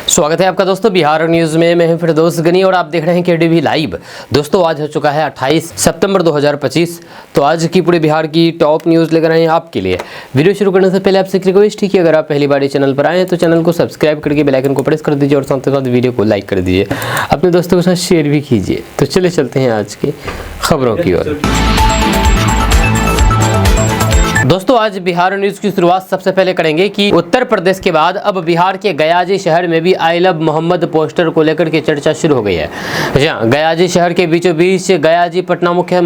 स्वागत है आपका दोस्तों बिहार न्यूज़ में। मैं हूं फिरदौस गनी और आप देख रहे हैं केडीवी लाइव। दोस्तों आज हो चुका है 28 सितंबर 2025। तो आज की पूरे बिहार की टॉप न्यूज़ लेकर आए हैं आपके लिए। वीडियो शुरू करने से पहले आपसे रिक्वेस्ट है कि अगर आप पहली बार इस चैनल पर आए हैं तो चैनल को सब्सक्राइब करके बेल आइकन को प्रेस कर दीजिए और साथ ही साथ वीडियो को लाइक कर दीजिए, अपने दोस्तों के साथ शेयर भी कीजिए। तो चलिए चलते हैं आज की खबरों की ओर। दोस्तों आज बिहार न्यूज़ की शुरुआत सबसे पहले करेंगे कि उत्तर प्रदेश के बाद अब बिहार के गयाजी शहर में भी आई लव मोहम्मद पोस्टर को लेकर के चर्चा शुरू हो गई है। जहाँ गयाजी शहर के बीचों बीच गयाजी पटना मुख्य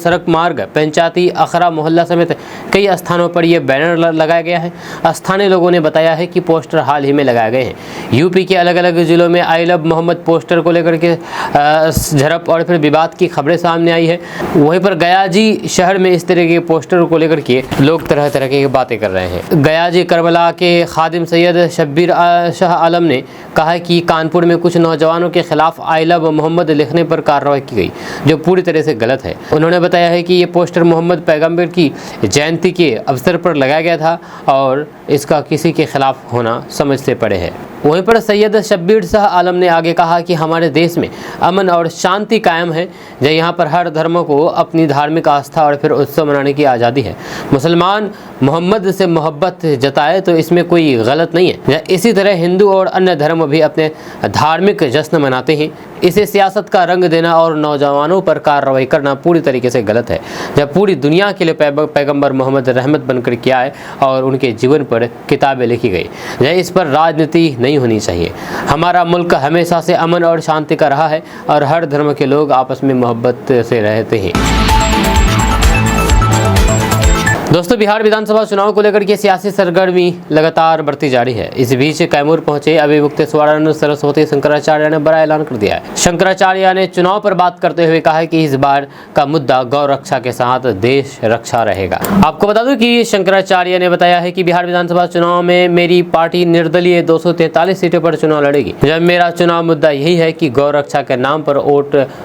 सड़क मार्ग, पंचायती अखरा मोहल्ला समेत कई स्थानों पर यह बैनर लगाया गया है। स्थानीय लोगों ने बताया है कि पोस्टर हाल ही में लगाए गए हैं। यूपी के अलग अलग जिलों में आई लव मोहम्मद पोस्टर को लेकर के झड़प और फिर विवाद की खबरें सामने आई है। वहीं पर गयाजी शहर में इस तरह के पोस्टर को लेकर के लोग तरह तरह की बातें कर रहे हैं। गयाजी करबला के खादिम सैयद शब्बीर शाह आलम ने कहा है कि कानपुर में कुछ नौजवानों के खिलाफ आई लव मोहम्मद लिखने पर कार्रवाई की गई, जो पूरी तरह से गलत है। उन्होंने बताया है कि ये पोस्टर मोहम्मद पैगंबर की जयंती के अवसर पर लगाया गया था और इसका किसी के खिलाफ होना समझ से परे है। वहीं पर सैयद शब्बीर शाह आलम ने आगे कहा कि हमारे देश में अमन और शांति कायम है, जो यहाँ पर हर धर्म को अपनी धार्मिक आस्था और फिर उत्सव मनाने की आज़ादी है। मुसलमान मोहम्मद से मोहब्बत जताए तो इसमें कोई गलत नहीं है। इसी तरह हिंदू और अन्य धर्म भी अपने धार्मिक जश्न मनाते हैं। इसे सियासत का रंग देना और नौजवानों पर कार्रवाई करना पूरी तरीके से गलत है। जब पूरी दुनिया के लिए पैगंबर मोहम्मद रहमत बनकर के आए और उनके जीवन पर किताबें लिखी गई, इस पर राजनीति नहीं होनी चाहिए। हमारा मुल्क हमेशा से अमन और शांति का रहा है और हर धर्म के लोग आपस में मोहब्बत से रहते हैं। दोस्तों बिहार विधानसभा चुनाव को लेकर के सियासी सरगर्मी लगातार बढ़ती जा रही है। इस बीच कैमूर पहुंचे अभिमुक्तेश्वरानंद सरस्वती शंकराचार्य ने बड़ा ऐलान कर दिया है। शंकराचार्य ने चुनाव पर बात करते हुए कहा कि इस बार का मुद्दा गौ रक्षा के साथ देश रक्षा रहेगा। आपको बता दूं कि शंकराचार्य ने बताया है कि बिहार विधानसभा चुनाव में मेरी पार्टी निर्दलीय 243 सीटों पर चुनाव लड़ेगी। जब मेरा चुनाव मुद्दा यही है कि गौ रक्षा के नाम पर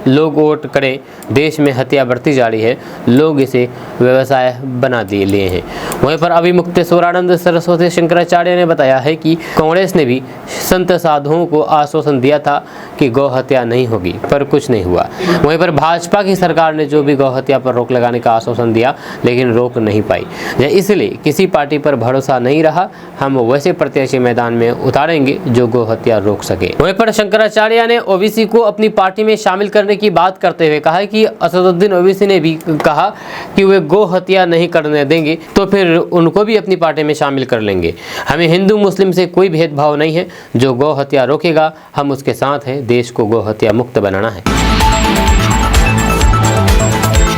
लोग वोट करें। देश में हत्या बढ़ती जा रही है, लोग इसे व्यवसाय बना लिए हैं। वहीं पर अभिमुक्तेश्वरानंद सरस्वती शंकराचार्य ने बताया है कि कांग्रेस ने भी संत साधुओं को आश्वासन दिया था कि गौ हत्या नहीं होगी, पर कुछ नहीं हुआ। वहीं पर भाजपा की सरकार ने जो भी गौ हत्या पर रोक लगाने का आश्वासन दिया, लेकिन रोक नहीं पाई। इसलिए किसी पार्टी पर भरोसा नहीं रहा। हम वैसे प्रत्याशी मैदान में उतारेंगे जो गौ हत्या रोक सके। वहीं पर शंकराचार्य ने ओबीसी को अपनी पार्टी में शामिल करने की बात करते हुए कहा कि असदुद्दीन ओवैसी ने भी कहा कि वे गौ हत्या नहीं करने देंगे तो फिर उनको भी अपनी पार्टी में शामिल कर लेंगे। हमें हिंदू मुस्लिम से कोई भेदभाव नहीं है। जो गौ हत्या रोकेगा हम उसके साथ हैं। देश को गौ हत्या मुक्त बनाना है।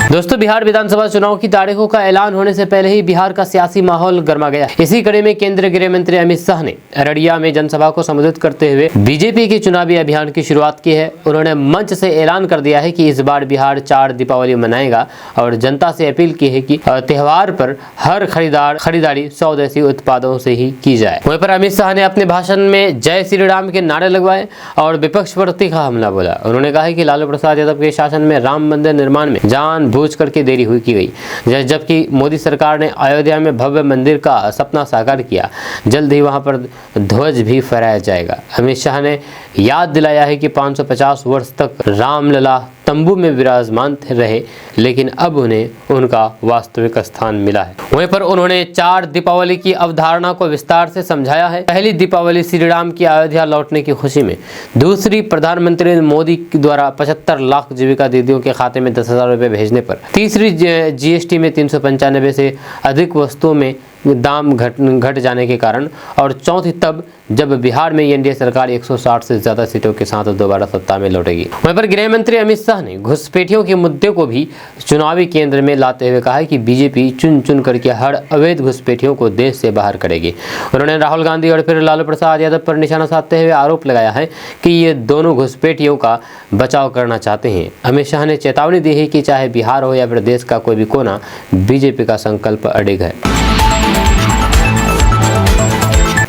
दोस्तों बिहार विधानसभा चुनाव की तारीखों का ऐलान होने से पहले ही बिहार का सियासी माहौल गर्मा गया। इसी कड़ी में केंद्रीय गृह मंत्री अमित शाह ने अररिया में जनसभा को संबोधित करते हुए बीजेपी के चुनावी अभियान की शुरुआत की है। उन्होंने मंच से ऐलान कर दिया है कि इस बार बिहार 4 दीपावली मनाएगा और जनता से अपील की है कि त्योहार पर हर खरीदारी स्वदेशी उत्पादों से ही की जाए। वहीं पर अमित शाह ने अपने भाषण में जय श्री राम के नारे लगवाए और विपक्ष पर तीखा हमला बोला। उन्होंने कहा कि लालू प्रसाद यादव के शासन में राम मंदिर निर्माण में जानबूझ करके देरी हुई की गई, जबकि मोदी सरकार ने अयोध्या में भव्य मंदिर का सपना साकार किया। जल्द ही वहां पर ध्वज भी फहराया जाएगा। अमित शाह ने याद दिलाया है कि 550 वर्ष तक रामलला तंबू में विराजमान रहे, लेकिन अब उन्हें उनका वास्तविक स्थान मिला है। वहीं पर उन्होंने 4 दीपावली की अवधारणा को विस्तार से समझाया है। पहली दीपावली श्री राम की अयोध्या लौटने की खुशी में, दूसरी प्रधानमंत्री मोदी द्वारा 75 लाख जीविका दीदियों के खाते में 10,000 रुपये भेजने पर, तीसरी जीएसटी में 395 से अधिक वस्तुओं में दाम घट जाने के कारण, और चौथी तब जब बिहार में एनडीए सरकार 160 से ज्यादा सीटों के साथ दोबारा सत्ता में लौटेगी। वहीं पर गृह मंत्री अमित शाह ने घुसपैठियों के मुद्दे को भी चुनावी केंद्र में लाते हुए कहा कि बीजेपी चुन चुन करके हर अवैध घुसपैठियों को देश से बाहर करेगी। उन्होंने राहुल गांधी और फिर लालू प्रसाद यादव पर निशाना साधते हुए आरोप लगाया है कि ये दोनों घुसपैठियों का बचाव करना चाहते हैं। अमित शाह ने चेतावनी दी है कि चाहे बिहार हो या फिर देश का कोई भी कोना, बीजेपी का संकल्प अडिग है।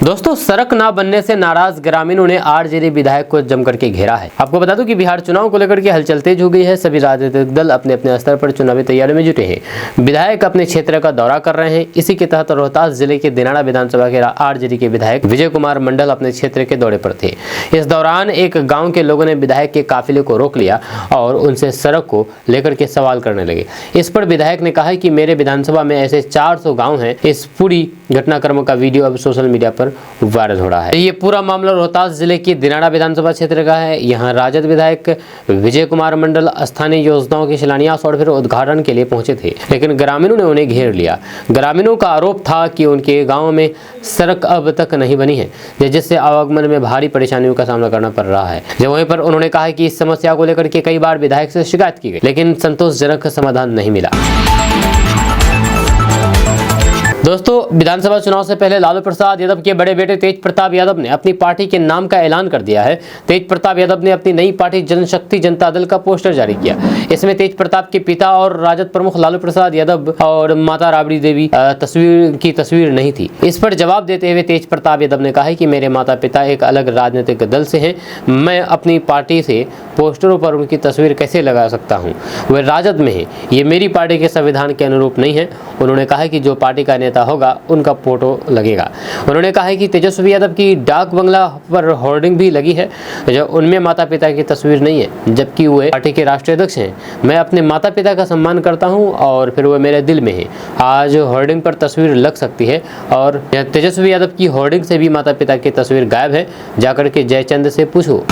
दोस्तों, सड़क ना बनने से नाराज ग्रामीणों ने आरजेडी विधायक को जम करके घेरा है। आपको बता दूं कि बिहार चुनाव को लेकर के हलचल तेज हो गई है। सभी राजनीतिक दल अपने अपने स्तर पर चुनावी तैयारी में जुटे हैं। विधायक अपने क्षेत्र का दौरा कर रहे हैं। इसी के तहत रोहतास जिले के दिनाड़ा विधानसभा के आरजेडी के विधायक विजय कुमार मंडल अपने क्षेत्र के दौरे पर थे। इस दौरान एक गाँव के लोगों ने विधायक के काफिले को रोक लिया और उनसे सड़क को लेकर के सवाल करने लगे। इस पर विधायक ने कहा कि मेरे विधानसभा में ऐसे 400 गाँव हैं। इस पूरी घटनाक्रम का वीडियो अब सोशल मीडिया पर वायरल हो रहा है। ये पूरा मामला रोहतास जिले की दिनाड़ा विधानसभा क्षेत्र का है। यहाँ राजद विधायक विजय कुमार मंडल स्थानीय योजनाओं के शिलान्यास और फिर उद्घाटन के लिए पहुंचे थे, लेकिन ग्रामीणों ने उन्हें घेर लिया। ग्रामीणों का आरोप था कि उनके गांव में सड़क अब तक नहीं बनी है, जिससे आवागमन में भारी परेशानियों का सामना करना पड़ रहा है। जब वहीं पर उन्होंने कहा कि इस समस्या को लेकर के कई बार विधायक से शिकायत की गई, लेकिन संतोषजनक समाधान नहीं मिला। दोस्तों, विधानसभा चुनाव से पहले लालू प्रसाद यादव के बड़े बेटे तेज प्रताप यादव ने अपनी पार्टी के नाम का ऐलान कर दिया है। तेज प्रताप यादव ने अपनी नई पार्टी जनशक्ति जनता दल का पोस्टर जारी किया। इसमें तेज प्रताप के पिता और राजद प्रमुख लालू प्रसाद यादव और माता राबड़ी देवी की तस्वीर नहीं थी। इस पर जवाब देते हुए तेज प्रताप यादव ने कहा है कि मेरे माता पिता एक अलग राजनीतिक दल से हैं। मैं अपनी पार्टी से पोस्टरों पर उनकी तस्वीर कैसे लगा सकता हूँ? वे राजद में है। ये मेरी पार्टी के संविधान के अनुरूप नहीं है। उन्होंने कहा कि जो पार्टी का नेता होगा उनका फोटो लगेगा। उन्होंने कहा है कि तेजस्वी यादव की डाक बंगला पर होर्डिंग भी लगी है, जो उनमें माता पिता की तस्वीर नहीं है, जबकि वे पार्टी के राष्ट्रीय अध्यक्ष हैं। मैं अपने माता पिता का सम्मान करता हूं और फिर वो मेरे दिल में है। आज होर्डिंग पर तस्वीर लग सकती है और तेजस्वी यादव की होर्डिंग से भी माता पिता की तस्वीर गायब है। जाकर के जयचंद से पूछो।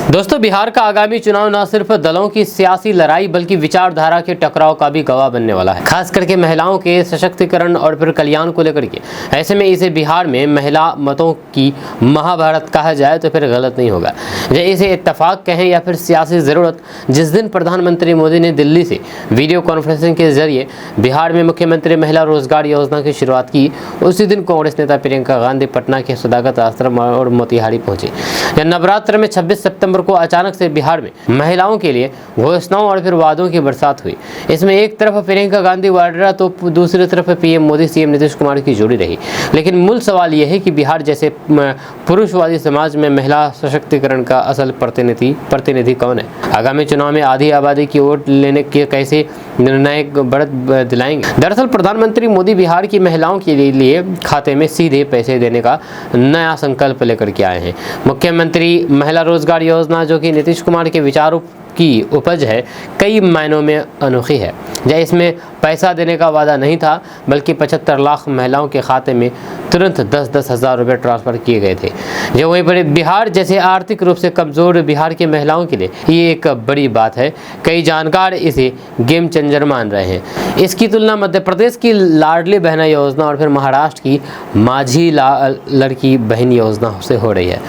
दोस्तों, बिहार का आगामी चुनाव न सिर्फ दलों की सियासी लड़ाई बल्कि विचारधारा के टकराव का भी गवाह बनने वाला है, खास करके महिलाओं के सशक्तिकरण और फिर कल्याण को लेकर के। ऐसे में इसे बिहार में महिला मतों की महाभारत कहा जाए तो फिर गलत नहीं होगा। इसे इत्तेफाक कहें या फिर सियासी जरूरत। जिस दिन प्रधानमंत्री मोदी ने दिल्ली से वीडियो कॉन्फ्रेंसिंग के जरिए बिहार में मुख्यमंत्री महिला रोजगार योजना की शुरुआत की, उसी दिन कांग्रेस नेता प्रियंका गांधी पटना के सदाकत आश्रम और मोतिहारी पहुंची। नवरात्र में 26 सितंबर को अचानक से बिहार में महिलाओं के लिए घोषणाओं और फिर वादों की बरसात हुई। इसमें एक तरफ प्रियंका गांधी वाड्रा तो दूसरी तरफ पीएम मोदी सीएम नीतीश कुमार की जोड़ी रही। लेकिन मूल सवाल यह है कि बिहार जैसे पुरुषवादी समाज में महिला सशक्तिकरण का असल प्रतिनिधि कौन है? आगामी चुनाव में आधी आबादी की वोट लेने के कैसे निर्णायक बढ़त दिलाएंगे? दरअसल प्रधानमंत्री मोदी बिहार की महिलाओं के लिए खाते में सीधे पैसे देने का नया संकल्प लेकर के आए हैं। मुख्यमंत्री महिला रोजगार योजना, जो कि नीतीश कुमार के विचारों की उपज है, कई मायनों में अनोखी है। इसमें पैसा देने का वादा नहीं था, बल्कि 75 लाख महिलाओं के खाते में तुरंत 10-10 हज़ार रुपये ट्रांसफर किए गए थे। जो वहीं पर बिहार जैसे आर्थिक रूप से कमज़ोर बिहार की महिलाओं के लिए ये एक बड़ी बात है। कई जानकार इसे गेम चेंजर मान रहे हैं। इसकी तुलना मध्य प्रदेश की लाडली बहना योजना और फिर महाराष्ट्र की माझी लड़की बहन योजना से हो रही है।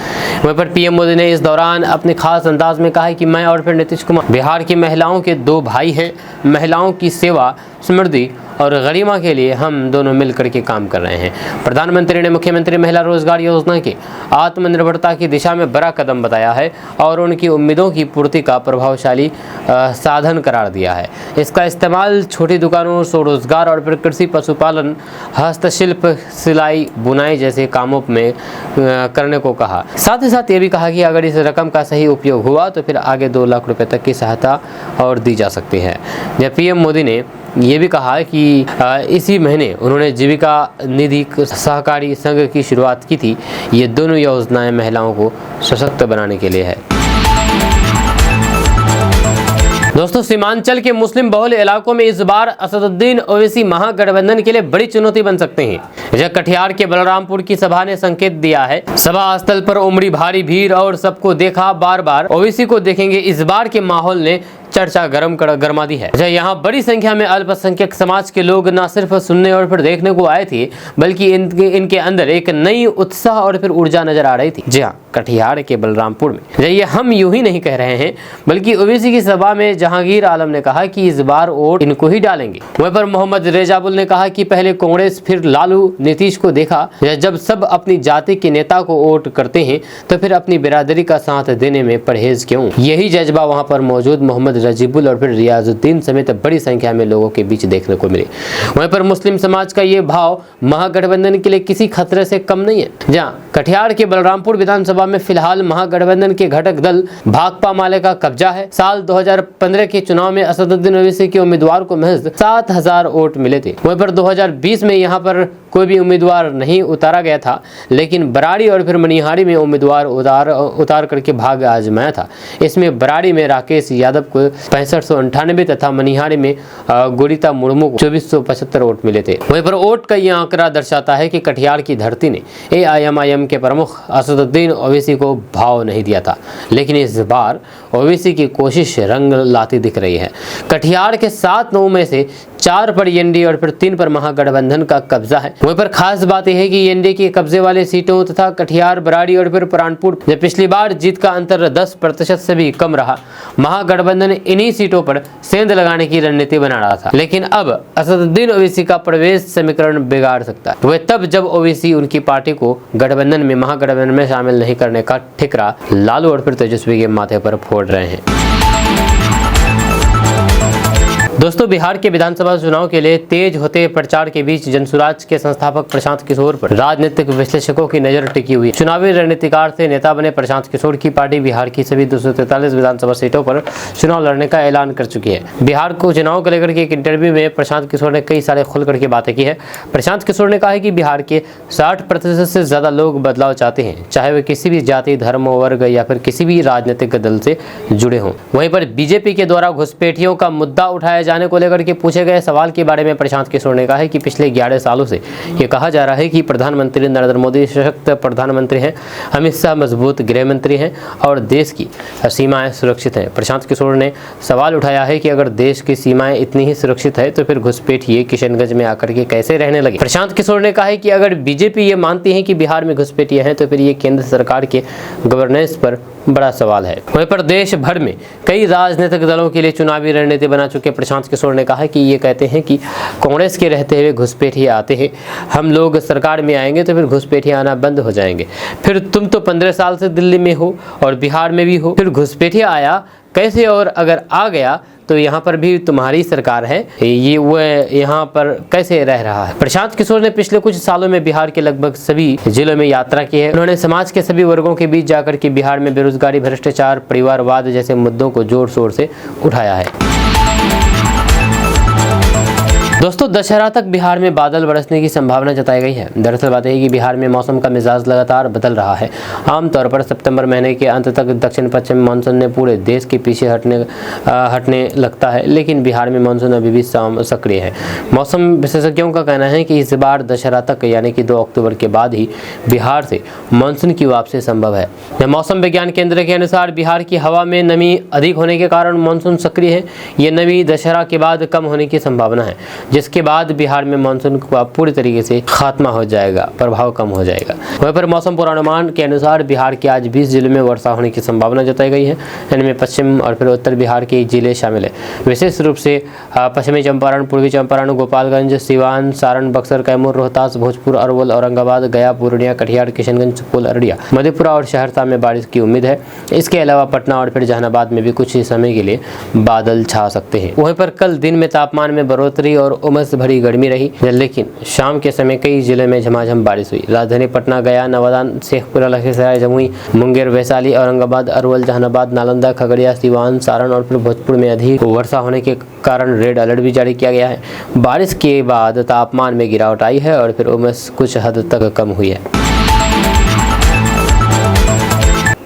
वहीं पर पीएम मोदी ने इस दौरान अपने खास अंदाज में कहा कि मैं और फिर नीतीश कुमार बिहार की महिलाओं के दो भाई हैं। महिलाओं की सेवा, समृद्धि और गरिमा के लिए हम दोनों मिलकर के काम कर रहे हैं। प्रधानमंत्री ने मुख्यमंत्री महिला रोजगार योजना के आत्मनिर्भरता की दिशा में बड़ा कदम बताया है और उनकी उम्मीदों की पूर्ति का प्रभावशाली साधन करार दिया है। इसका इस्तेमाल छोटी दुकानों, स्वरोजगार और फिर कृषि, पशुपालन, हस्तशिल्प, सिलाई, बुनाई जैसे कामों में करने को कहा। साथ ही साथ ये भी कहा कि अगर इस रकम का सही उपयोग हुआ तो फिर आगे 2 लाख रुपए तक की सहायता और दी जा सकती है। जब पीएम मोदी ने ये भी कहा कि इसी महीने उन्होंने जीविका निधि सहकारी संघ की शुरुआत की थी। ये दोनों योजनाएं महिलाओं को सशक्त बनाने के लिए है। दोस्तों, सीमांचल के मुस्लिम बहुल इलाकों में इस बार असदुद्दीन ओवैसी महागठबंधन के लिए बड़ी चुनौती बन सकते हैं। यह कटिहार के बलरामपुर की सभा ने संकेत दिया है। सभा स्थल पर उमड़ी भारी भीड़ और सबको देखा बार बार ओवैसी को देखेंगे, इस बार के माहौल ने चर्चा गरमा दी है। यहाँ बड़ी संख्या में अल्पसंख्यक समाज के लोग न सिर्फ सुनने और फिर देखने को आए थे, बल्कि इनके अंदर एक नई उत्साह और फिर ऊर्जा नजर आ रही थी। जी हाँ, कटिहार के बलरामपुर में। ये हम यूं ही नहीं कह रहे हैं, बल्कि ओवैसी की सभा में जहांगीर आलम ने कहा कि इस बार वोट इनको ही डालेंगे। वहीं पर मोहम्मद रेजाबुल ने कहा कि पहले कांग्रेस फिर लालू नीतीश को देखा। जब सब अपनी जाति के नेता को वोट करते हैं तो फिर अपनी बिरादरी का साथ देने में परहेज क्यों? यही जज्बा वहां पर मौजूद मोहम्मद मोहम्मद रजीबुल और फिर रियाजुद्दीन समेत बड़ी संख्या में लोगों के बीच देखने को मिले। वहीं पर मुस्लिम समाज का ये भाव महागठबंधन के लिए किसी खतरे से कम नहीं है। जहां कटिहार के बलरामपुर विधानसभा में फिलहाल महागठबंधन के घटक दल भाकपा माले का कब्जा है। साल 2015 के चुनाव में असदुद्दीन ओवैसी के उम्मीदवार को महज 7,000 वोट मिले थे। वहीं पर 2020 में यहां पर कोई भी उम्मीदवार नहीं उतारा गया था, लेकिन बराड़ी और फिर मनिहारी में उम्मीदवार उतार करके भाग आजमाया था। इसमें बराड़ी में राकेश यादव को 6598 तथा मनिहारी में गुरिता मुर्मू को 2475 वोट मिले थे। वहीं पर वोट का यह आंकड़ा दर्शाता है कि कटिहार की धरती ने AIMIM के प्रमुख असदुद्दीन ओवैसी को भाव नहीं दिया था, लेकिन इस बार ओवैसी की कोशिश रंग लाती दिख रही है। कटिहार के 7 नामों में से 4 पर एनडीए और फिर 3 पर महागठबंधन का कब्जा है। वहीं पर खास बात यह है कि एनडीए के कब्जे वाले सीटों तथा कटिहार, बराड़ी और फिर प्राणपुर में पिछली बार जीत का अंतर 10% से भी कम रहा। महागठबंधन इन्हीं सीटों पर सेंध लगाने की रणनीति बना रहा था, लेकिन अब असदुद्दीन ओवैसी का प्रवेश समीकरण बिगाड़ सकता है। वह तब जब ओवैसी उनकी पार्टी को गठबंधन में महागठबंधन में शामिल नहीं करने का ठिकरा लालू और फिर तेजस्वी के माथे पर फोड़ रहे हैं। दोस्तों, बिहार के विधानसभा चुनाव के लिए तेज होते प्रचार के बीच जनसुराज के संस्थापक प्रशांत किशोर पर राजनीतिक विश्लेषकों की नजर टिकी हुई। चुनावी रणनीतिकार से नेता बने प्रशांत किशोर की पार्टी बिहार की सभी 243 विधानसभा सीटों पर चुनाव लड़ने का ऐलान कर चुकी है। बिहार को चुनाव को लेकर के एक इंटरव्यू में प्रशांत किशोर ने कई सारे खुल करके बातें की है। प्रशांत किशोर ने कहा है कि बिहार के 60% से ज्यादा लोग बदलाव चाहते हैं, चाहे वे किसी भी जाति, धर्म, वर्ग या फिर किसी भी राजनीतिक दल से जुड़े हों। वहीं पर बीजेपी के द्वारा घुसपैठियों का मुद्दा उठाया जाने को लेकर के पूछे गए सवाल के बारे में प्रशांत किशोर ने कहा है कि पिछले 11 सालों से ये कहा जा रहा है कि प्रधानमंत्री नरेंद्र मोदी सशक्त प्रधानमंत्री हैं, अमित शाह मजबूत गृह मंत्री हैं और देश की सीमाएं सुरक्षित हैं। प्रशांत किशोर ने सवाल उठाया है कि अगर देश की सीमाएं इतनी ही सुरक्षित है तो फिर घुसपैठिए किशनगंज में आकर के कैसे रहने लगे। प्रशांत किशोर ने कहा है कि अगर बीजेपी ये मानती है कि बिहार में घुसपैठिए हैं तो फिर ये केंद्र सरकार के गवर्नेंस पर बड़ा सवाल है। वहीं पर देश भर में कई राजनीतिक दलों के लिए चुनावी रणनीति बना चुके प्रशांत किशोर ने कहा कि ये कहते हैं कि कांग्रेस के रहते हुए घुसपैठिए आते हैं, हम लोग सरकार में आएंगे तो फिर घुसपैठिए आना बंद हो जाएंगे। फिर तुम तो 15 साल से दिल्ली में हो और बिहार में भी हो, फिर घुसपैठिए आया कैसे, और अगर आ गया तो यहाँ पर भी तुम्हारी सरकार है, ये वो यहाँ पर कैसे रह रहा है। प्रशांत किशोर ने पिछले कुछ सालों में बिहार के लगभग सभी जिलों में यात्रा की है। उन्होंने समाज के सभी वर्गों के बीच जाकर के बिहार में बेरोजगारी, भ्रष्टाचार, परिवारवाद जैसे मुद्दों को जोर शोर से उठाया है। दोस्तों, दशहरा तक बिहार में बादल बरसने की संभावना जताई गई है। दरअसल बात है कि बिहार में मौसम का मिजाज लगातार बदल रहा है। आमतौर पर सितंबर महीने के अंत तक दक्षिण पश्चिम मानसून ने पूरे देश के पीछे हटने लगता है, लेकिन बिहार में मानसून अभी भी सक्रिय है। मौसम विशेषज्ञों का कहना है कि इस बार दशहरा तक यानी कि 2 अक्टूबर के बाद ही बिहार से मानसून की वापसी संभव है। मौसम विज्ञान केंद्र के अनुसार बिहार की हवा में नमी अधिक होने के कारण मानसून सक्रिय है। ये नमी दशहरा के बाद कम होने की संभावना है, जिसके बाद बिहार में मानसून का पूरी तरीके से खात्मा हो जाएगा, प्रभाव कम हो जाएगा। वहीं पर मौसम पूर्वानुमान के अनुसार बिहार के आज 20 जिलों में वर्षा होने की संभावना जताई गई है। इनमें पश्चिम और फिर उत्तर बिहार के जिले शामिल है। विशेष रूप से पश्चिमी चंपारण, पूर्वी चंपारण, गोपालगंज, सिवान, सारण, बक्सर, कैमूर, रोहतास, भोजपुर, अरवल, औरंगाबाद, गया, पूर्णिया, कटिहार, किशनगंज, सुपौल, अररिया, मधेपुरा और सहरसा में बारिश की उम्मीद है। इसके अलावा पटना और फिर जहानाबाद में भी कुछ ही समय के लिए बादल छा सकते हैं। वहीं पर कल दिन में तापमान में बढ़ोतरी और उमस भरी गर्मी रही, लेकिन शाम के समय कई जिलों में झमाझम बारिश हुई। राजधानी पटना, गया, नवादा, शेखपुरा, लखीसराय, जमुई, मुंगेर, वैशाली, औरंगाबाद, अरवल, जहानाबाद, नालंदा, खगड़िया, सिवान, सारण और फिर भोजपुर में अधिक वर्षा होने के कारण रेड अलर्ट भी जारी किया गया है। बारिश के बाद तापमान में गिरावट आई है और फिर उमस कुछ हद तक कम हुई है।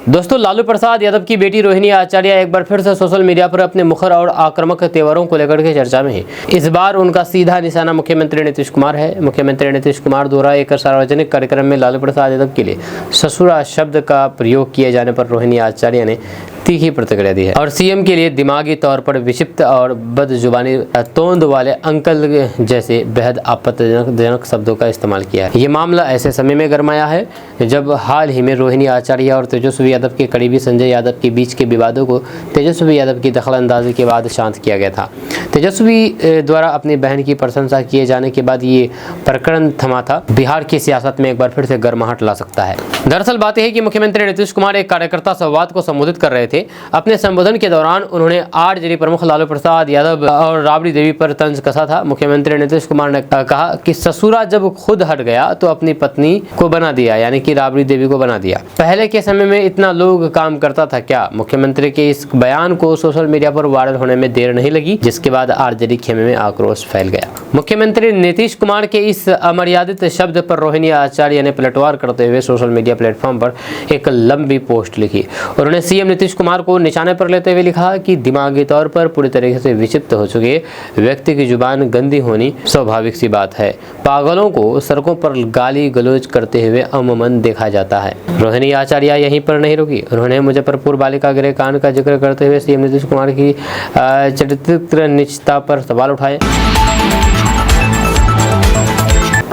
दोस्तों, लालू प्रसाद यादव की बेटी रोहिणी आचार्य एक बार फिर से सोशल मीडिया पर अपने मुखर और आक्रामक तेवरों को लेकर के चर्चा में है। इस बार उनका सीधा निशाना मुख्यमंत्री नीतीश कुमार है। मुख्यमंत्री नीतीश कुमार द्वारा एक सार्वजनिक कार्यक्रम में लालू प्रसाद यादव के लिए ससुरा शब्द का प्रयोग किए जाने पर रोहिणी आचार्य ने तीखी प्रतिक्रिया दी है और सीएम के लिए दिमागी तौर पर विक्षिप्त और बदजुबानी तोंद वाले अंकल जैसे बेहद आपत्तिजनक शब्दों का इस्तेमाल किया है। ये मामला ऐसे समय में गरमाया है जब हाल ही में रोहिणी आचार्य और तेजस्वी यादव के करीबी संजय यादव के बीच के विवादों को तेजस्वी यादव की दखलंदाजी के बाद शांत किया गया था। तेजस्वी द्वारा अपनी बहन की प्रशंसा किए जाने के बाद ये प्रकरण थमा था। बिहार की सियासत में एक बार फिर से गर्माहट ला सकता है। दरअसल बात यह है कि मुख्यमंत्री नीतीश कुमार एक कार्यकर्ता संवाद को संबोधित कर रहे थे। थे। अपने संबोधन के दौरान उन्होंने आरजेडी प्रमुख लालू प्रसाद यादव और राबड़ी देवी पर तंज कसा था। मुख्यमंत्री नीतीश कुमार ने कहा कि ससुरा जब खुद हट गया तो अपनी पत्नी को बना दिया, यानी कि राबड़ी देवी को बना दिया। पहले के समय में इतना लोग काम करता था क्या? मुख्यमंत्री के इस बयान को सोशल मीडिया पर वायरल होने में देर नहीं लगी, जिसके बाद आरजेडी खेमे में आक्रोश फैल गया। मुख्यमंत्री नीतीश कुमार के इस अमर्यादित शब्द पर रोहिणी आचार्य ने पलटवार करते हुए सोशल मीडिया प्लेटफॉर्म पर एक लंबी पोस्ट लिखी। उन्होंने सीएम नीतीश कुमार को निशाने पर लेते हुए लिखा कि दिमागी तौर पर पूरी तरीके से विक्षिप्त हो चुके व्यक्ति की जुबान गंदी होनी स्वाभाविक सी बात है। पागलों को सड़कों पर गाली गलौज करते हुए अमूमन देखा जाता है। रोहिणी आचार्य यहीं पर नहीं रुकी। उन्होंने मुजफ्फरपुर बालिका गृह कांड का जिक्र करते हुए सीएम नीतीश कुमार की चरित्र निजता पर सवाल उठाए।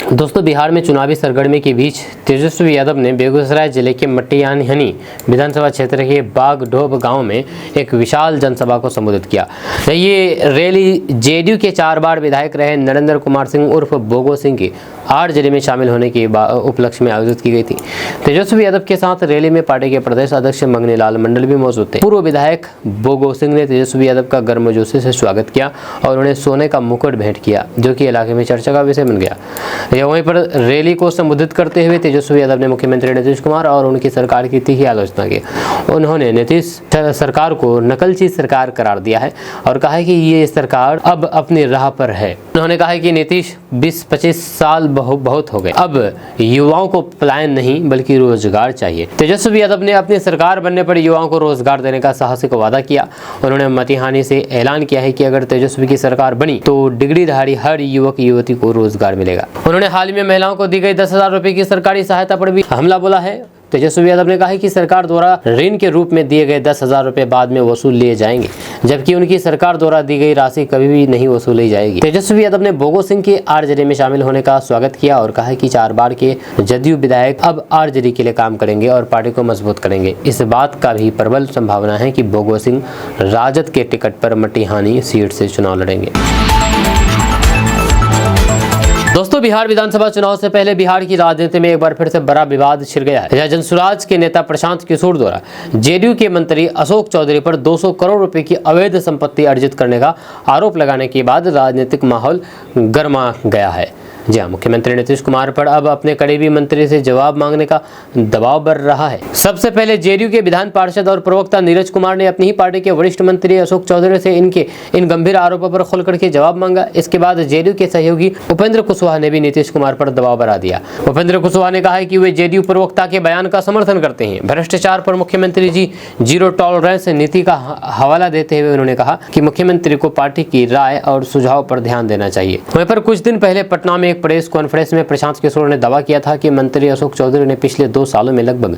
दोस्तों, बिहार में चुनावी सरगर्मी के बीच तेजस्वी यादव ने बेगूसराय जिले के मटियानी विधानसभा क्षेत्र के बागडोब गांव में एक विशाल जनसभा को संबोधित किया। ये रैली जेडीयू के 4 बार विधायक रहे नरेंद्र कुमार सिंह उर्फ बोगो सिंह की आरजेडी में शामिल होने के उपलक्ष्य में आयोजित की गई थी। तेजस्वी यादव के साथ रैली में पार्टी के प्रदेश अध्यक्ष मंगनी लाल मंडल भी मौजूद थे। पूर्व विधायक बोगो सिंह ने तेजस्वी यादव का गर्मजोशी से स्वागत किया और उन्हें सोने का मुकुट भेंट किया, जो कि इलाके में चर्चा का विषय बन गया। वहीं पर रैली को संबोधित करते हुए तेजस्वी यादव ने मुख्यमंत्री नीतीश कुमार और उनकी सरकार की तीखी आलोचना की। उन्होंने नीतीश सरकार को नकलची सरकार करार दिया है और कहा है कि ये सरकार अब अपनी राह पर है। उन्होंने कहा है कि नीतीश 20-25 साल बहुत हो गए, अब युवाओं को पलायन नहीं बल्कि रोजगार चाहिए। तेजस्वी यादव ने अपनी सरकार बनने पर युवाओं को रोजगार देने का साहसिक वादा किया। उन्होंने मटिहानी से ऐलान किया है कि अगर तेजस्वी की सरकार बनी तो डिग्रीधारी हर युवक युवती को रोजगार मिलेगा। उन्होंने हाल ही में महिलाओं को दी गई 10,000 रुपए की सरकारी सहायता पर भी हमला बोला है। तेजस्वी यादव ने कहा है कि सरकार द्वारा ऋण के रूप में दिए गए 10,000 रुपए बाद में वसूल लिए जाएंगे, जबकि उनकी सरकार द्वारा दी गई राशि कभी भी नहीं वसूली जाएगी। तेजस्वी यादव ने बोगो सिंह के आरजेडी में शामिल होने का स्वागत किया और कहा कि 4 बार के जदयू विधायक अब आरजेडी के लिए काम करेंगे और पार्टी को मजबूत करेंगे। इस बात का भी प्रबल संभावना है कि बोगो सिंह राजद के टिकट पर मटिहानी सीट से चुनाव लड़ेंगे। दोस्तों, बिहार विधानसभा चुनाव से पहले बिहार की राजनीति में एक बार फिर से बड़ा विवाद छिड़ गया है। जनसुराज के नेता प्रशांत किशोर द्वारा जेडीयू के मंत्री अशोक चौधरी पर 200 करोड़ रुपए की अवैध संपत्ति अर्जित करने का आरोप लगाने के बाद राजनीतिक माहौल गर्मा गया है। जी हाँ, मुख्यमंत्री नीतीश कुमार पर अब अपने करीबी मंत्री से जवाब मांगने का दबाव बढ़ रहा है। सबसे पहले जेडीयू के विधान पार्षद और प्रवक्ता नीरज कुमार ने अपनी ही पार्टी के वरिष्ठ मंत्री अशोक चौधरी से इन गंभीर आरोपों पर खुल करके जवाब मांगा। इसके बाद जेडीयू के सहयोगी उपेंद्र कुशवाहा ने भी नीतीश कुमार पर दबाव बढ़ा दिया। उपेंद्र कुशवाहा ने कहा है कि वे जेडीयू प्रवक्ता के बयान का समर्थन करते हैं। भ्रष्टाचार पर मुख्यमंत्री जी जीरो टॉलरेंस नीति का हवाला देते हुए उन्होंने कहा कि मुख्यमंत्री को पार्टी की राय और सुझाव पर ध्यान देना चाहिए। वहीं पर कुछ दिन पहले पटना में प्रेस कॉन्फ्रेंस में प्रशांत किशोर ने दावा किया था कि मंत्री अशोक चौधरी ने पिछले 2 सालों में लगभग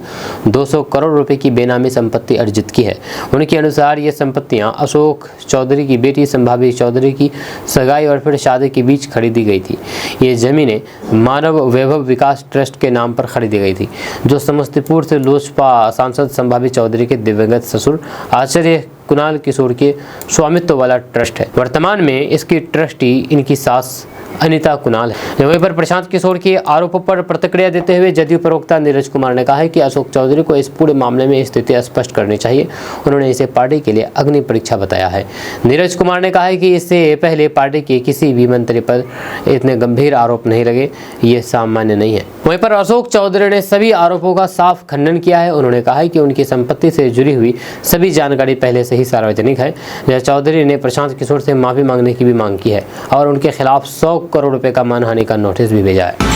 200 करोड़ रुपए की बेनामी संपत्ति अर्जित की है। उनके अनुसार ये संपत्तियां अशोक चौधरी की बेटी संभावी चौधरी की सगाई और फिर शादी के बीच खरीदी गई थी। ये जमीनें मानव वैभव विकास ट्रस्ट के नाम पर खरीदी गई थी, जो समस्तीपुर से लोजपा सांसद संभावी चौधरी के दिवंगत ससुर आचार्य कुणाल किशोर के स्वामित्व वाला ट्रस्ट है। वर्तमान में इसकी ट्रस्टी इनकी सास अनिता कुणाल है। वहीं पर प्रशांत किशोर के आरोपों पर प्रतिक्रिया देते हुए जदयू प्रवक्ता नीरज कुमार ने कहा है कि अशोक चौधरी को इस पूरे मामले में स्थिति स्पष्ट करनी चाहिए। उन्होंने इसे पार्टी के लिए अग्नि परीक्षा बताया है। नीरज कुमार ने कहा है कि इससे पहले पार्टी के किसी भी मंत्री पर इतने गंभीर आरोप नहीं लगे, ये सामान्य नहीं है। वहीं पर अशोक चौधरी ने सभी आरोपों का साफ खंडन किया है। उन्होंने कहा है कि उनकी संपत्ति से जुड़ी हुई सभी जानकारी पहले से ही सार्वजनिक है। चौधरी ने प्रशांत किशोर से माफी मांगने की भी मांग की है और उनके खिलाफ 100 करोड़ रुपए का मानहानि का नोटिस भी भेजा है।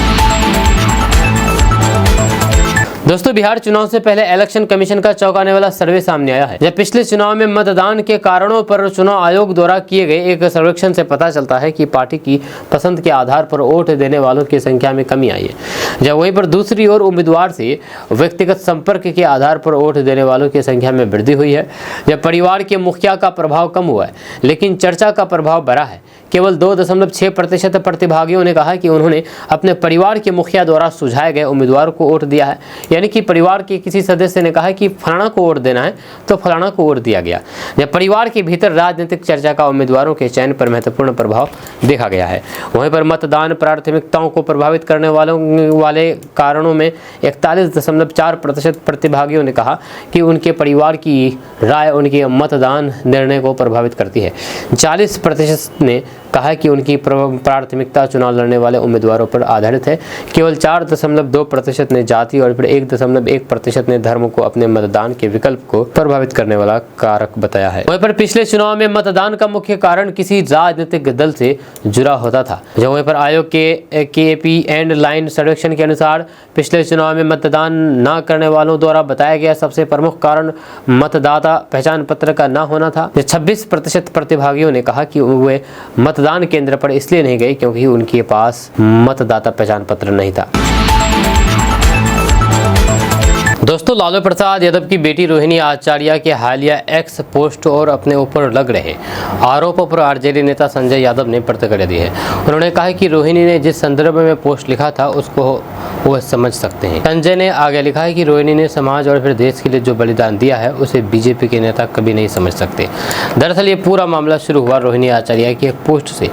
दोस्तों, बिहार चुनाव से पहले इलेक्शन कमीशन का चौंकाने वाला सर्वे सामने आया है। जब पिछले चुनाव में मतदान के कारणों पर चुनाव आयोग द्वारा किए गए एक सर्वेक्षण से पता चलता है कि पार्टी की पसंद के आधार पर वोट देने वालों की संख्या में कमी आई है। जब वहीं पर दूसरी ओर उम्मीदवार से व्यक्तिगत संपर्क के आधार पर वोट देने वालों की संख्या में वृद्धि हुई है। जब परिवार के मुखिया का प्रभाव कम हुआ है, लेकिन चर्चा का प्रभाव बढ़ा है। केवल 2.6% प्रतिभागियों ने कहा कि उन्होंने अपने परिवार के मुखिया द्वारा सुझाए गए उम्मीदवार को वोट दिया है, यानी यानी कि परिवार के किसी सदस्य ने कहा कि फलाना को वोट देना है तो फलाना को वोट दिया गया। जब परिवार के भीतर राजनीतिक चर्चा का उम्मीदवारों के चयन पर महत्वपूर्ण प्रभाव देखा गया है। वहीं पर मतदान प्राथमिकताओं को प्रभावित करने वाले कारणों में 41.4% प्रतिभागियों ने कहा कि उनके परिवार की राय उनके मतदान निर्णय को प्रभावित करती है। 40% ने कहा कि उनकी प्राथमिकता चुनाव लड़ने वाले उम्मीदवारों पर आधारित है। केवल 4.2% ने जाति और फिर 1.1% ने धर्म को अपने मतदान के विकल्प को प्रभावित करने वाला कारक बताया है। वहीं पर पिछले चुनाव में मतदान का मुख्य कारण किसी राजनीतिक दल से जुड़ा होता था। वहीं पर आयोग के KP एंड लाइन सर्वेक्षण के अनुसार पिछले चुनाव में मतदान न करने वालों द्वारा बताया गया सबसे प्रमुख कारण मतदाता पहचान पत्र का न होना था। 26% प्रतिभागियों ने कहा कि वे मतदान केंद्र पर इसलिए नहीं गए क्योंकि उनके पास मतदाता पहचान पत्र नहीं था। दोस्तों, लालू प्रसाद यादव की बेटी रोहिणी आचार्य के हालिया एक्स पोस्ट और अपने ऊपर लग रहे आरोपों पर आरजेडी नेता संजय यादव ने प्रतिक्रिया दी है। उन्होंने कहा कि रोहिणी ने जिस संदर्भ में पोस्ट लिखा था उसको वो समझ सकते हैं। संजय ने आगे लिखा है कि रोहिणी ने समाज और फिर देश के लिए जो बलिदान दिया है उसे बीजेपी के नेता कभी नहीं समझ सकते। दरअसल ये पूरा मामला शुरू हुआ रोहिणी आचार्य की एक पोस्ट से।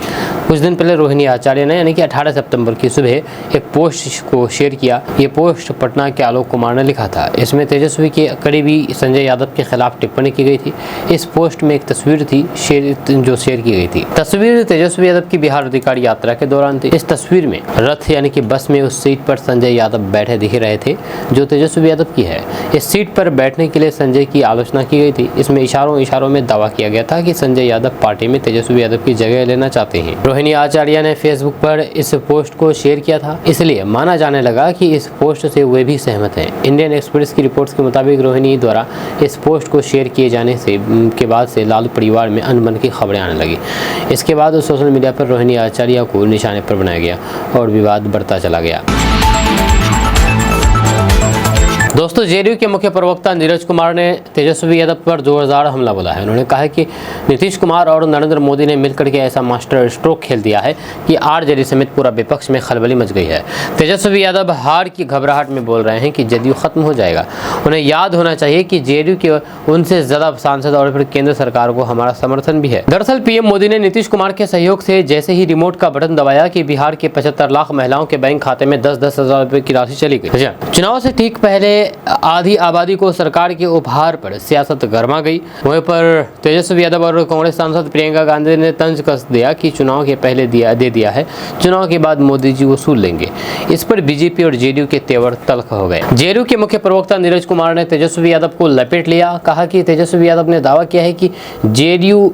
कुछ दिन पहले रोहिणी आचार्य ने यानी कि 18 सितंबर की सुबह एक पोस्ट को शेयर किया। ये पोस्ट पटना के आलोक कुमार ने लिखा था। इसमें तेजस्वी के करीबी संजय यादव के खिलाफ टिप्पणी की गई थी। इस पोस्ट में एक तस्वीर थी जो शेयर की गई थी। तस्वीर तेजस्वी यादव की बिहार अधिकारी यात्रा के दौरान थी। इस तस्वीर में रथ यानी कि बस में उस सीट पर संजय यादव बैठे दिख रहे थे जो तेजस्वी यादव की है। इस सीट पर बैठने के लिए संजय की आलोचना की गई थी। इसमें इशारों में दावा किया गया था कि संजय यादव पार्टी में तेजस्वी यादव की जगह लेना चाहते हैं। रोहिणी आचार्य ने फेसबुक पर इस पोस्ट को शेयर किया था, इसलिए माना जाने लगा कि इस पोस्ट से वे भी सहमत हैं। इंडियन एक्सप्रेस की रिपोर्ट्स के मुताबिक रोहिणी द्वारा इस पोस्ट को शेयर किए जाने के बाद से लालू परिवार में अनबन की खबरें आने लगी। इसके बाद उस सोशल मीडिया पर रोहिणी आचार्य को निशाने पर बनाया गया और विवाद बढ़ता चला गया। दोस्तों, जेडीयू के मुख्य प्रवक्ता नीरज कुमार ने तेजस्वी यादव पर जोरदार हमला बोला है। उन्होंने कहा कि नीतीश कुमार और नरेंद्र मोदी ने मिलकर के ऐसा मास्टर स्ट्रोक खेल दिया है कि आरजेडी समेत पूरा विपक्ष में खलबली मच गई है। तेजस्वी यादव हार की घबराहट में बोल रहे हैं कि जेडीयू खत्म हो जाएगा। उन्हें याद होना चाहिए कि जेडीयू के उनसे ज्यादा सांसद और फिर केंद्र सरकार को हमारा समर्थन भी है। दरअसल पीएम मोदी ने नीतीश कुमार के सहयोग से जैसे ही रिमोट का बटन दबाया कि बिहार के 75 लाख महिलाओं के बैंक खाते में 10-10 हजार रुपए की राशि चली गई। चुनाव से ठीक पहले आधी आबादी को सरकार के उपहार पर सियासत गरमा गई। वहीं पर तेजस्वी यादव और कांग्रेस सांसद प्रियंका गांधी ने तंज कस दिया कि चुनाव के पहले दे दिया है, चुनाव के बाद मोदी जी वसूल लेंगे। इस पर बीजेपी और जेडीयू के तेवर तल्ख हो गए। जेडीयू के मुख्य प्रवक्ता नीरज कुमार ने तेजस्वी यादव को लपेट लिया। कहा कि तेजस्वी यादव ने दावा किया है कि जेडीयू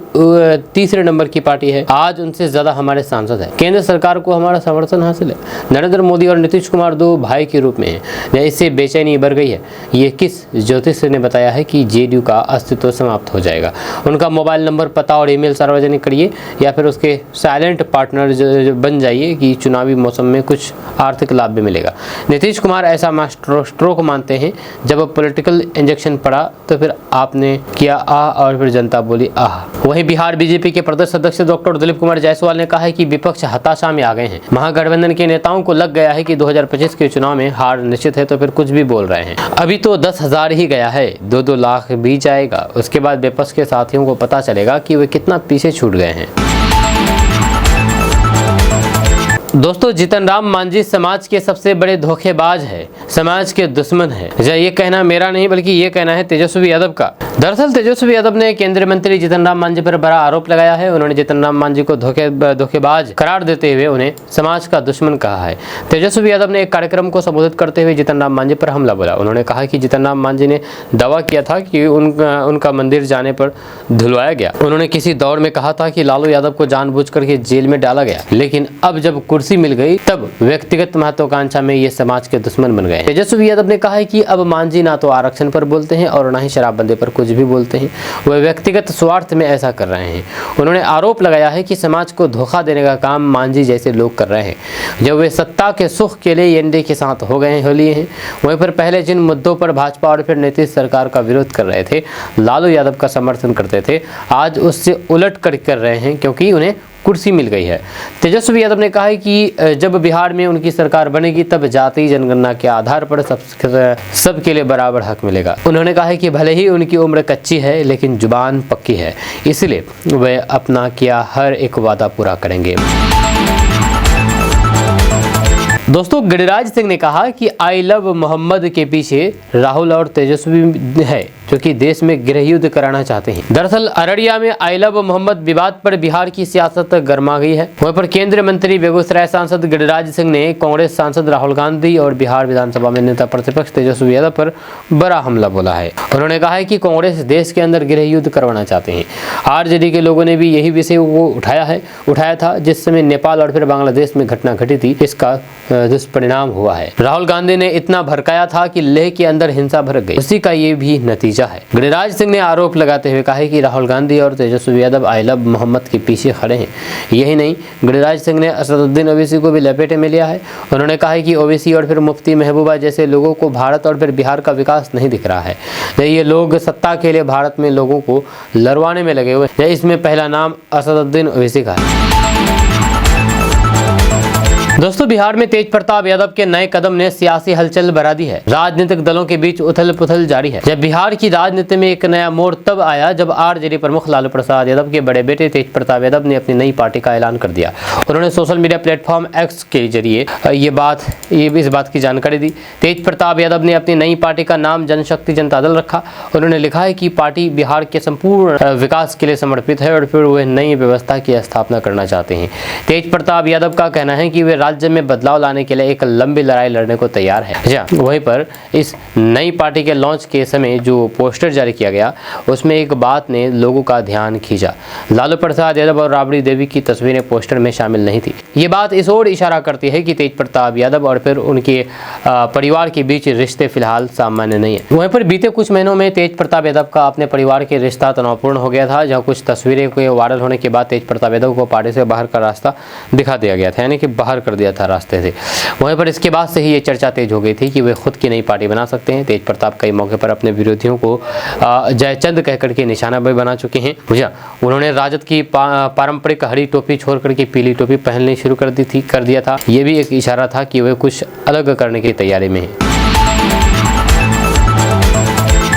तीसरे नंबर की पार्टी है, आज उनसे ज्यादा हमारे सांसद है, केंद्र सरकार को हमारा समर्थन हासिल है। नरेंद्र मोदी और नीतीश कुमार दो भाई के रूप में हैं, इससे बेचैनी बढ़ गई है। ये किस ज्योतिषी ने बताया है कि जेडीयू का अस्तित्व समाप्त हो जाएगा। उनका मोबाइल नंबर, पता और ईमेल सार्वजनिक करिए या फिर उसके साइलेंट पार्टनर बन जाइए कि चुनावी मौसम में कुछ आर्थिक लाभ भी मिलेगा। नीतीश कुमार ऐसा मास्टर स्ट्रोक मानते हैं। जब पॉलिटिकल इंजेक्शन पड़ा तो फिर आपने किया आह और फिर जनता बोली आह। वहीं बिहार बीजेपी के प्रदेश अध्यक्ष डॉक्टर दिलीप कुमार जायसवाल ने कहा है कि विपक्ष हताशा में आ गए हैं। महागठबंधन के नेताओं को लग गया है कि 2025 के चुनाव में हार निश्चित है, तो फिर कुछ भी बोल रहे हैं। अभी तो 10,000 ही गया है, 2-2 लाख भी जाएगा। उसके बाद विपक्ष के साथियों को पता चलेगा कि वे कितना पीछे छूट गए हैं। दोस्तों, जीतन राम मांझी समाज के सबसे बड़े धोखेबाज है, समाज के दुश्मन है। ये कहना मेरा नहीं बल्कि ये कहना है तेजस्वी यादव का। दरअसल तेजस्वी यादव ने केंद्रीय मंत्री जीतन राम मांझी पर बड़ा आरोप लगाया है। उन्होंने जीतन राम मांझी को धोखेबाज करार देते हुए उन्हें समाज का दुश्मन कहा है। तेजस्वी यादव ने एक कार्यक्रम को संबोधित करते हुए जीतन राम मांझी पर हमला बोला। उन्होंने कहा कि जीतन राम मांझी ने दावा किया था कि उनका मंदिर जाने पर धुलवाया गया। उन्होंने किसी दौर में कहा था कि लालू यादव को जानबूझ करके जेल में डाला गया, लेकिन अब जब कुर्सी मिल गई तब व्यक्तिगत महत्वाकांक्षा में ये समाज के दुश्मन बन गए। तेजस्वी यादव ने कहा है कि अब मांझी ना तो आरक्षण पर बोलते हैं और ना ही शराबबंदी पर कुछ भी बोलते हैं, वह व्यक्तिगत स्वार्थ में ऐसा कर रहे हैं। उन्होंने आरोप लगाया है कि समाज को धोखा देने का काम मांझी जैसे लोग कर रहे हैं। जब वे सत्ता के सुख के लिए एनडीए के साथ हो लिए हैं, वहीं पर पहले जिन मुद्दों पर भाजपा और फिर नीतीश सरकार का विरोध कर रहे थे, लालू यादव का समर्थन करते थे, आज उससे उलट कर रहे हैं, क्योंकि उन्हें कुर्सी मिल गई है। तेजस्वी यादव ने कहा है कि जब बिहार में उनकी सरकार बनेगी तब जाति जनगणना के आधार पर सबके लिए बराबर हक मिलेगा। उन्होंने कहा है कि भले ही उनकी उम्र कच्ची है लेकिन जुबान पक्की है, इसलिए वे अपना किया हर एक वादा पूरा करेंगे। दोस्तों, गिरिराज सिंह ने कहा कि आई लव मोहम्मद के पीछे राहुल और तेजस्वी है जो कि देश में गृह युद्ध कराना चाहते हैं। दरअसल अररिया में आई लव मोहम्मद विवाद पर बिहार की सियासत गर्मा गई है। वहीं पर केंद्रीय मंत्री बेगूसराय सांसद गिरिराज सिंह ने कांग्रेस सांसद राहुल गांधी और बिहार विधानसभा में नेता प्रतिपक्ष तेजस्वी यादव पर बड़ा हमला बोला है। उन्होंने कहा है कि कांग्रेस देश के अंदर गृह युद्ध करवाना चाहते हैं। आरजेडी के लोगों ने भी यही विषय वो उठाया था जिस समय नेपाल और फिर बांग्लादेश में घटना घटी थी। इसका दुष्परिणाम हुआ है। राहुल गांधी ने इतना भड़काया था कि लेह के अंदर हिंसा भड़क गई, उसी का ये भी नतीजा है। गिरिराज सिंह ने आरोप लगाते हुए कहा है कि राहुल गांधी और तेजस्वी यादव आई लव मोहम्मद के पीछे खड़े हैं। यही नहीं, गिरिराज सिंह ने असदुद्दीन ओवैसी को भी लपेटे में लिया है। उन्होंने कहा है कि ओवैसी और फिर मुफ्ती महबूबा जैसे लोगों को भारत और फिर बिहार का विकास नहीं दिख रहा है। ये लोग सत्ता के लिए भारत में लोगों को लड़वाने में लगे हुए हैं। इसमें पहला नाम असदुद्दीन ओवैसी का है। दोस्तों, बिहार में तेज प्रताप यादव के नए कदम ने सियासी हलचल बढ़ा दी है। राजनीतिक दलों के बीच उथल पुथल जारी है। जब बिहार की राजनीति में एक नया मोड़ तब आया जब आरजेडी प्रमुख लालू प्रसाद यादव के बड़े बेटे तेज प्रताप यादव ने अपनी नई पार्टी का ऐलान कर दिया। उन्होंने सोशल मीडिया प्लेटफॉर्म एक्स के जरिए इस बात की जानकारी दी। तेज प्रताप यादव ने अपनी नई पार्टी का नाम जनशक्ति जनता दल रखा। उन्होंने लिखा है कि पार्टी बिहार के संपूर्ण विकास के लिए समर्पित है और फिर वे नई व्यवस्था की स्थापना करना चाहते हैं। तेज प्रताप यादव का कहना है कि वे राज्य में बदलाव लाने के लिए एक लंबी लड़ाई लड़ने को तैयार है। वहीं पर इस नई पार्टी के लॉन्च के समय जो पोस्टर जारी किया गया उसमें एक बात ने लोगों का ध्यान खींचा। लालू प्रसाद यादव और राबड़ी देवी की तस्वीरें पोस्टर में शामिल नहीं थी। ये बात इस ओर इशारा करती है कि तेज प्रताप यादव और फिर उनके परिवार के बीच रिश्ते फिलहाल सामान्य नहीं है। वहीं पर बीते कुछ महीनों में तेज प्रताप यादव का अपने परिवार के रिश्ता तनावपूर्ण हो गया था, जहां कुछ तस्वीरें के वायरल होने के बाद तेज प्रताप यादव को पार्टी से बाहर का रास्ता दिखा दिया गया था, यानी कि बाहर कर दिया था रास्ते से। वहीं पर इसके बाद से ही ये चर्चा तेज हो गई थी कि वे खुद की नई पार्टी बना सकते हैं। तेज प्रताप कई मौके पर अपने विरोधियों को जयचंद कहकर के निशाना भी बना चुके हैं। उन्होंने राजद की पारंपरिक हरी टोपी छोड़ करके पीली टोपी पहननी शुरू कर दिया था। ये भी एक इशारा था कि वे कुछ अलग करने की तैयारी में हैं।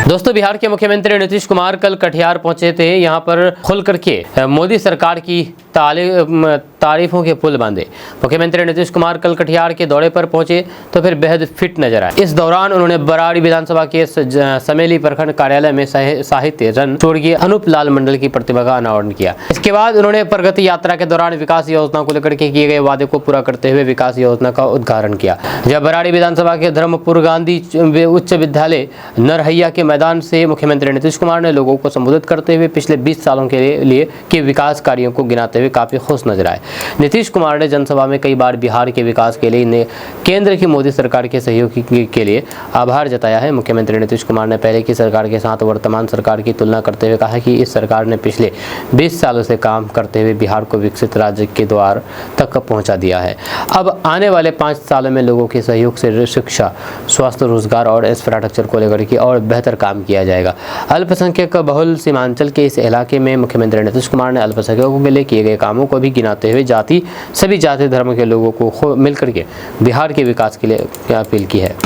दोस्तों, बिहार के मुख्यमंत्री नीतीश कुमार कल कटिहार पहुंचे थे। यहां पर खुल करके मोदी सरकार की तारीफों के पुल बांधे। मुख्यमंत्री नीतीश कुमार कल कटिहार के दौरे पर पहुंचे तो फिर बेहद फिट नजर आए। इस दौरान उन्होंने बराड़ी विधानसभा के समेली प्रखंड कार्यालय में साहित्य रन स्वर्गीय अनूप लाल मंडल की प्रतिमा का अनावरण किया। इसके बाद उन्होंने प्रगति यात्रा के दौरान विकास योजना को लेकर के किए गए वादे को पूरा करते हुए विकास योजना का उद्घाटन किया। जब बराड़ी विधानसभा के धर्मपुर गांधी उच्च विद्यालय नरहैया के मैदान से मुख्यमंत्री नीतीश कुमार ने लोगों को संबोधित करते हुए पिछले 20 सालों के लिए के विकास कार्यों को गिनाते हुए काफी खुश नजर आए। नीतीश कुमार ने जनसभा में कई बार बिहार के विकास के लिए केंद्र की मोदी सरकार के सहयोग के लिए आभार जताया है। मुख्यमंत्री नीतीश कुमार ने पहले की सरकार के साथ वर्तमान सरकार की तुलना करते हुए कहा कि इस सरकार ने पिछले 20 सालों से काम करते हुए बिहार को विकसित राज्य के द्वार तक पहुंचा दिया है। अब आने वाले 5 सालों में लोगों के सहयोग से शिक्षा, स्वास्थ्य, रोजगार और इंफ्रास्ट्रक्चर को लेकर के और बेहतर काम किया जाएगा। अल्पसंख्यक बहुल सीमांचल के इस इलाके में मुख्यमंत्री नीतीश कुमार ने अल्पसंख्यकों के लिए किए गए कामों को भी गिनाते हुए सभी जाति धर्म के लोगों को मिलकर के बिहार के विकास के लिए अपील की है।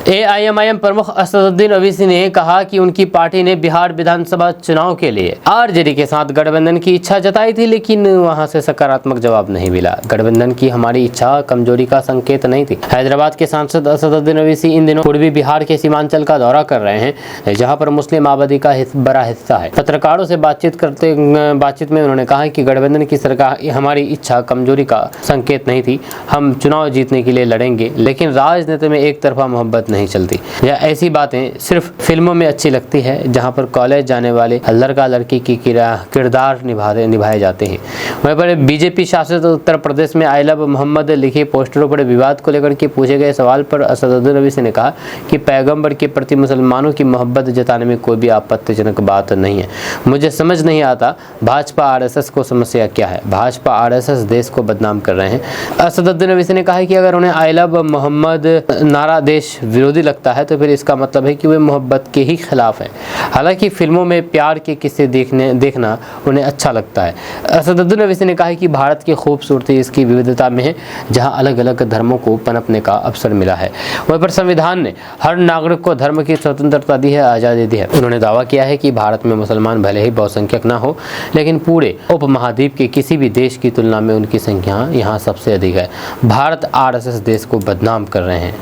एआईएमआईएम प्रमुख असदुद्दीन ओवैसी ने कहा कि उनकी पार्टी ने बिहार विधानसभा चुनाव के लिए आरजेडी के साथ गठबंधन की इच्छा जताई थी, लेकिन वहां से सकारात्मक जवाब नहीं मिला। गठबंधन की हमारी इच्छा कमजोरी का संकेत नहीं थी। हैदराबाद के सांसद असदुद्दीन ओवैसी इन दिनों पूर्वी बिहार के सीमांचल का दौरा कर रहे हैं, जहाँ पर मुस्लिम आबादी का बड़ा हिस्सा है। पत्रकारों से बातचीत में उन्होंने कहा कि गठबंधन की सरकार हमारी इच्छा कमजोरी का संकेत नहीं थी। हम चुनाव जीतने के लिए लड़ेंगे, लेकिन राजनीति में एक तरफा मोहब्बत नहीं चलती। या ऐसी बातें सिर्फ फिल्मों में अच्छी लगती है, जहां पर कॉलेज जाने वाले लड़का लड़की की किरदार निभाए जाते हैं। वहीं पर बीजेपी शासित उत्तर प्रदेश में आई लव मोहम्मद लिखे पोस्टरों पर विवाद को लेकर के पूछे गए सवाल पर असदुद्दीन ओवैसी ने कहा कि पैगंबर के प्रति मुसलमानों की मोहब्बत जताने में कोई भी आपत्तिजनक बात नहीं है। मुझे समझ नहीं आता भाजपा आरएसएस को समस्या क्या है। भाजपा आरएसएस देश को बदनाम कर रहे हैं। असदुद्दीन ओवैसी ने कहा कि अगर उन्हें आई लव मोहम्मद नारा देश विरोधी विरोधी लगता है तो फिर इसका मतलब है कि वे मोहब्बत के ही खिलाफ हैं। हालांकि फिल्मों में प्यार के किस्से देखना उन्हें अच्छा लगता है। असदुद्दीन ओवैसी ने कहा कि भारत की खूबसूरती इसकी विविधता में है, जहां अलग अलग धर्मों को पनपने का अवसर मिला है। वहीं पर संविधान ने हर नागरिक को धर्म की स्वतंत्रता दी है, आज़ादी दी है। उन्होंने दावा किया है कि भारत में मुसलमान भले ही बहुसंख्यक न हो, लेकिन पूरे उपमहाद्वीप के किसी भी देश की तुलना में उनकी संख्या यहाँ सबसे अधिक है। भारत आरएसएस देश को बदनाम कर रहे हैं।